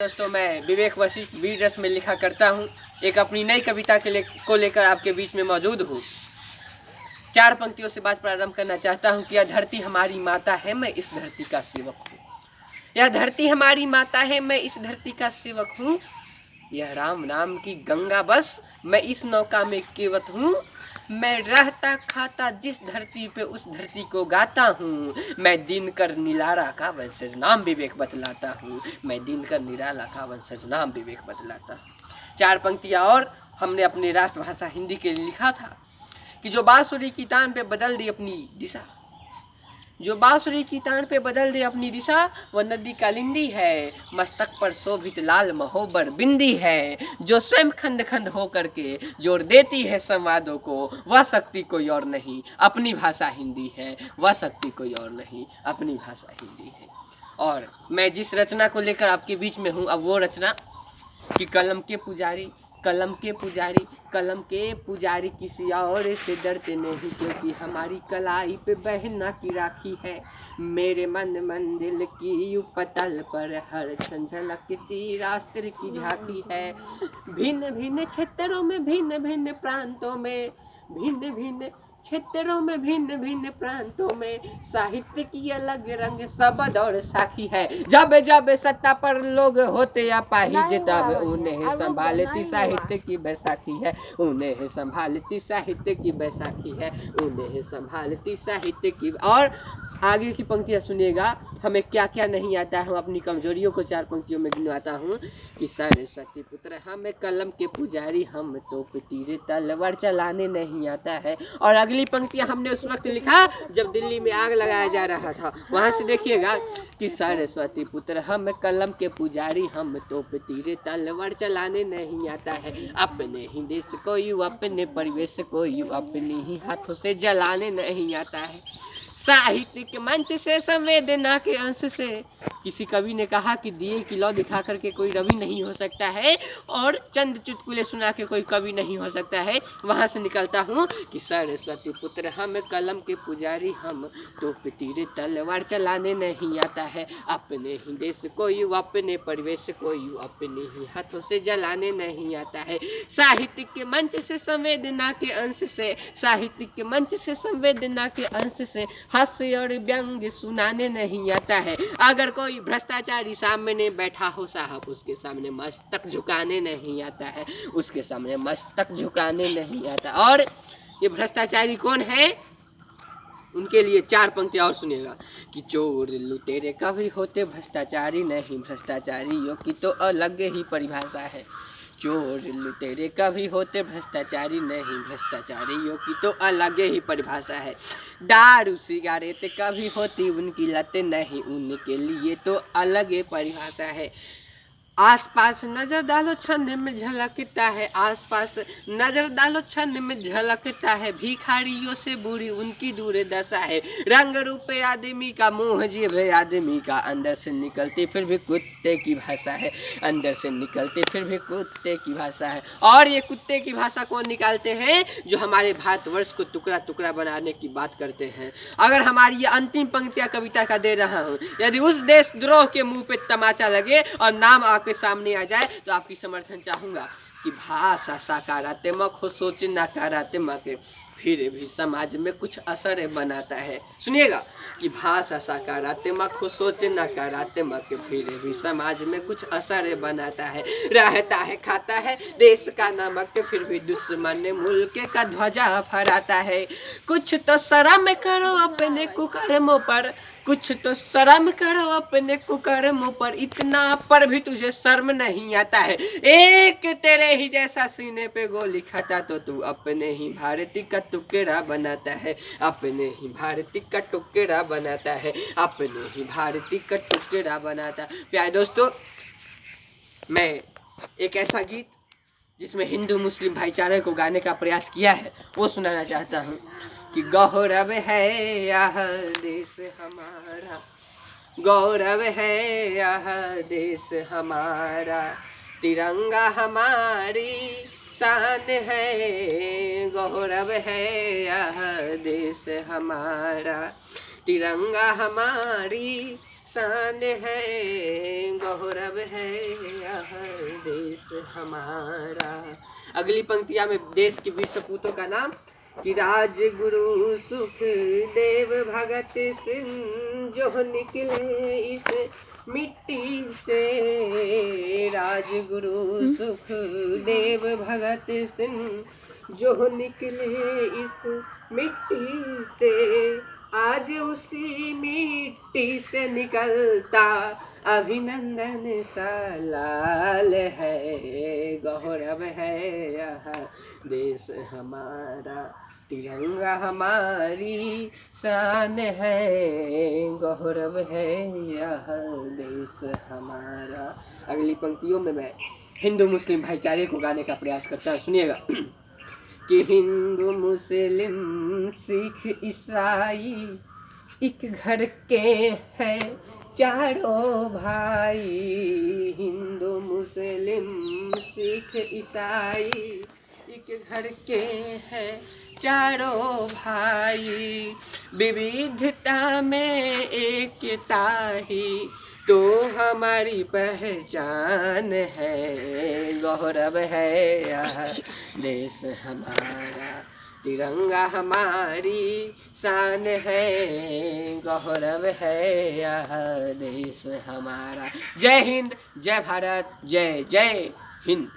दोस्तों, मैं विवेक वशिष्ठ वीर रस में लिखा करता हूँ। एक अपनी नई कविता को लेकर आपके बीच में मौजूद हूँ। 4 पंक्तियों से बात प्रारंभ करना चाहता हूँ कि यह धरती हमारी माता है, मैं इस धरती का सेवक हूँ। यह धरती हमारी माता है, मैं इस धरती का सेवक हूँ। यह राम नाम की गंगा बस, मैं इस नौका में केवट हूँ। मैं रहता खाता जिस धरती पे उस धरती को गाता हूँ। मैं दिनकर निराला का वंशज नाम विवेक बतलाता हूँ। मैं दिनकर निराला का वंशज नाम विवेक बतलाता हूँ। 4 पंक्तियाँ और हमने अपनी राष्ट्रभाषा हिंदी के लिए लिखा था कि जो बांसुरी की तान पे बदल दी अपनी दिशा, जो बांसुरी की तान पे बदल दे अपनी दिशा, वह नदी कालिंदी है, मस्तक पर शोभित लाल महोबर बिंदी है। जो स्वयं खंड खंड हो करके जोड़ देती है संवादों को, वह शक्ति कोई और नहीं, अपनी भाषा हिंदी है। वह शक्ति कोई और नहीं, अपनी भाषा हिंदी है। और मैं जिस रचना को लेकर आपके बीच में हूँ, अब वो रचना कि कलम के पुजारी, कलम के पुजारी, कलम के पुजारी किसी और से डरते नहीं, क्योंकि हमारी कलाई पे बहना की राखी है। मेरे मन मंदिर की उपतल पर हर क्षण झलकती राष्ट्र की झांकी है। भिन्न भिन्न क्षेत्रों में, भिन्न भिन्न प्रांतों में, भिन्न भिन्न क्षेत्रों में, भिन्न भिन्न प्रांतों में साहित्य की अलग रंग शब्द और साखी है। जब जब सत्ता पर लोग होते अपाहिज, तब उन्हें संभालती साहित्य की बैसाखी है। उन्हें संभालती साहित्य की बैसाखी है। उन्हें संभालती साहित्य की। और आगे की पंक्तियां सुनिएगा, हमें क्या क्या नहीं आता है। हम अपनी कमजोरियों को 4 पंक्तियों में गिनवाता हूँ कि सरस्वती पुत्र हमें कलम के पुजारी, हम तो तीर तलवार चलाने नहीं आता है। और अगली पंक्तियां हमने उस वक्त लिखा जब दिल्ली में आग लगाया जा रहा था। वहां से देखिएगा कि सरस्वती पुत्र हम कलम के पुजारी, हम तो तीर तलवार चलाने नहीं आता है। अपने ही देश को यू, अपने परिवेश को यू, अपने ही हाथों से जलाने नहीं आता है। साहित्यिक मंच से, संवेदना के अंश से, किसी कवि ने कहा कि दिए की लौ दिखा करके कोई रवि नहीं हो सकता है, और चंद चुटकुले सुना के कोई कवि नहीं हो सकता है। वहां से निकलता हूँ कि सरस्वती पुत्र हम कलम के पुजारी, हम तो तीर तलवार चलाने नहीं आता है। अपने ही देश को यू, अपने परिवेश को यू, अपने ही हाथों से जलाने नहीं आता है। साहित्यिक के मंच से, संवेदना के अंश से, साहित्यिक के मंच से, संवेदना के अंश से हास्य और व्यंग्य सुनाने नहीं आता है। अगर कोई भ्रष्टाचारी सामने बैठा हो साहब, उसके सामने मस्तक झुकाने नहीं आता है। उसके सामने मस्तक झुकाने नहीं आता। और ये भ्रष्टाचारी कौन है, उनके लिए 4 पंक्तियां और सुनिएगा कि चोर लुटेरे कभी होते भ्रष्टाचारी नहीं, भ्रष्टाचारियों की तो अलग ही परिभाषा है। चोर लुटेरे कभी होते भ्रष्टाचारी नहीं, भ्रष्टाचारियों की तो अलग ही परिभाषा है। दारू सिगारेट कभी होती उनकी लतें नहीं, उनके लिए तो अलग ही परिभाषा है। आसपास नजर डालो छन में झलकता है, आसपास नजर डालो छन में झलकता है। भिखारियों से बुरी उनकी दूर दशा है। रंग रूप आदमी का, मोह जेब आदमी का, अंदर से निकलते फिर भी कुत्ते की भाषा है। अंदर से निकलते फिर भी कुत्ते की भाषा है। और ये कुत्ते की भाषा कौन निकालते हैं, जो हमारे भारतवर्ष को टुकड़ा टुकड़ा बनाने की बात करते हैं। अगर हमारी ये अंतिम पंक्तियां कविता का दे रहा हूँ, यदि उस देशद्रोह के मुंह पे तमाचा लगे और नाम आपके सामने आ जाए, तो आपकी समर्थन चाहूंगा कि भाषा सकारात्मक हो, सोच नकारात्मक, फिर भी समाज में कुछ असर बनाता है। सुनिएगा कि भाषा सकारात्मक हो, सोच नकारात्मक, फिर भी समाज में कुछ असर बनाता है। रहता है खाता है देश का नमक, फिर भी दुश्मन मुल्क का ध्वजा फहराता है। कुछ तो शर्म करो अपने कुकर्मों पर, कुछ तो शर्म करो अपने कुकर्मों पर, इतना पर भी तुझे शर्म नहीं आता है। एक तेरे ही जैसा सीने पे गोली खाता तो तू अपने ही भारतीय का टुकड़ा बनाता है। अपने ही भारतीय का टुकड़ा बनाता है। अपने ही भारतीय का टुकड़ा बनाता है। प्यारे दोस्तों, मैं एक ऐसा गीत जिसमें हिंदू मुस्लिम भाईचारे को गाने का प्रयास किया है, वो सुनाना चाहता हूँ कि गौरव है यह देश हमारा, गौरव है यह देश हमारा, तिरंगा हमारी शान है। गौरव है यह देश हमारा, तिरंगा हमारी शान है, गौरव है यह देश हमारा। अगली पंक्तियां में देश के वीर सपूतों का नाम कि राजगुरु सुखदेव भगत सिंह जो निकले इस मिट्टी से, राजगुरु सुखदेव भगत सिंह जो निकले इस मिट्टी से, आज उसी मिट्टी से निकलता अभिनंदन सलाल है, गौरव है यह देश हमारा, तिरंगा हमारी शान है, गौरव है यह देश हमारा। अगली पंक्तियों में मैं हिंदू मुस्लिम भाईचारे को गाने का प्रयास करता हूँ, सुनिएगा कि हिंदू मुस्लिम सिख ईसाई एक घर के हैं चारों भाई, हिंदू मुस्लिम सिख ईसाई एक घर के हैं चारों भाई, विविधता में एकता ही तो हमारी पहचान है, गौरव है यह देश हमारा, तिरंगा हमारी शान है, गौरव है यह देश हमारा। जय हिंद, जय भारत, जय जय हिंद।